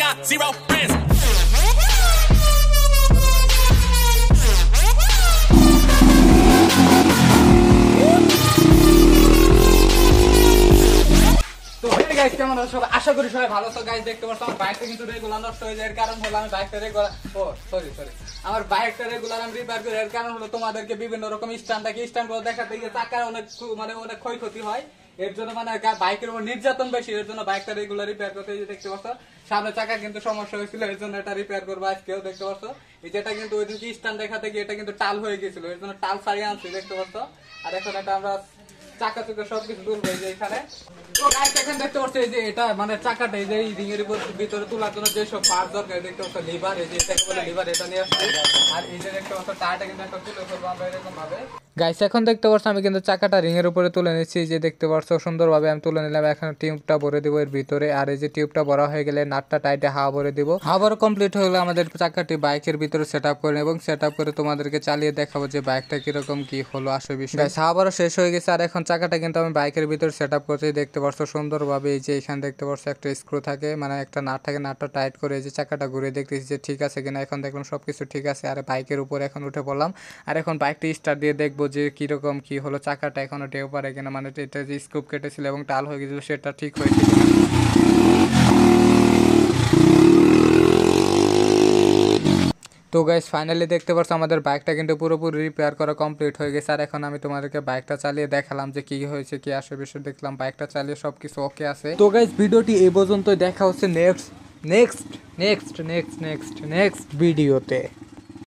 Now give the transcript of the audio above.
got zero friends. কেমন সবাই আশা করি সবাই ভালো আছো গাইস দেখতে পাচ্ছ আমার বাইকটা কিন্তু রেগুলার নষ্ট হয়ে যায় এর কারণ হলো আমি বাইকটা রেগুলার আমার বাইকটা রেগুলার আমি রিপেয়ার করি এর কারণ হলো তোমাদেরকে বিভিন্ন রকম স্ট্যান্ড গুলো দেখাতে গিয়ে চাকার অনেক অনেক ক্ষয়ক্ষতি হয় এর জন্য বাইকের উপর নির্যাতন বেশি এর জন্য বাইকটা রেগুলার রিপেয়ার করতে দেখতে পাচ্ছ সামনে চাকা কিন্তু সমস্যা হয়েছিল এর জন্য এটা রিপেয়ার করবো আজকেও দেখতে পাচ্ছ এই যেটা কিন্তু ওই দিনকে স্ট্যান্ড দেখাতে গিয়ে এটা কিন্তু টাল হয়ে গেছিল এর জন্য টাল সারিয়ে আনছি দেখতে পাচ্ছ আর এখন এটা আমরা চাকা চুকা সবকিছু তুলবো এই যে এখানে এখন দেখতে পাচ্ছি এই যে এটা চাকাটা এই যে রিং এর ভিতরে তোলার জন্য যেসব পার্ট দরকার দেখতে পাচ্ছ লিভার এই যে এটাকে বলে লিভার এটা নিয়ে আসছি আর এই যে দেখতে পাচ্ছ টায়ারটা কিন্তু একটা তুলে ফেলবো আমরা এরকম ভাবে গাইস এখন দেখতে পাচ্ছ আমি কিন্তু চাকাটা রিং এর উপরে তুলে নিচ্ছি যে দেখতে পাচ্ছ সুন্দরভাবে আমি তুলে নিলাম এখন টিউবটা ভরে দিব এর ভিতরে আর এই যে টিউবটা ভরা হয়ে গেলে নাটটা টাইটে হাওয়া ভরে দিব হাওয়া ভরা কমপ্লিট হয়ে গেলে আমাদের চাকাটি বাইকের ভিতরে সেটআপ করে এবং সেটআপ করে তোমাদেরকে চালিয়ে দেখাবো যে বাইকটা কিরকম কি হলো আসলে বিষয় গাইস হাওয়া ভরা শেষ হয়ে গেছে আর এখন চাকাটা কিন্তু আমি বাইকের ভিতরে সেটআপ করতে দেখতে পাচ্ছ সুন্দরভাবে এই যে এখানে দেখতে পাচ্ছ একটা স্ক্রু থাকে একটা নাট থাকে নাটটা টাইট করে এই যে চাকাটা ঘুরে দেখতেছি যে ঠিক আছে কিনা এখন দেখলাম সবকিছু ঠিক আছে আর বাইকের উপরে এখন উঠে পড়লাম আর এখন বাইকটি স্টার্ট দিয়ে দেখবো যে কিরকম কি হলো চাকাটা এখনো টেও পারে কিনা এটা যে স্কুপ কেটেছিল এবং টাল হয়ে গেছিল সেটা ঠিক হয়েছে কিনা তো গাইস ফাইনালি দেখতে পাচ্ছ আমাদের বাইকটা কিন্তু পুরোপুরি রিপেয়ার করা কমপ্লিট হয়ে গেছে আর এখন আমি তোমাদেরকে বাইকটা চালিয়ে দেখালাম যে কি হয়েছে কি আসে বিষয় দেখলাম বাইকটা চালিয়ে সবকিছু ওকে আছে তো গাইস ভিডিওটি এই পর্যন্ত দেখা হচ্ছে নেক্সট ভিডিওতে।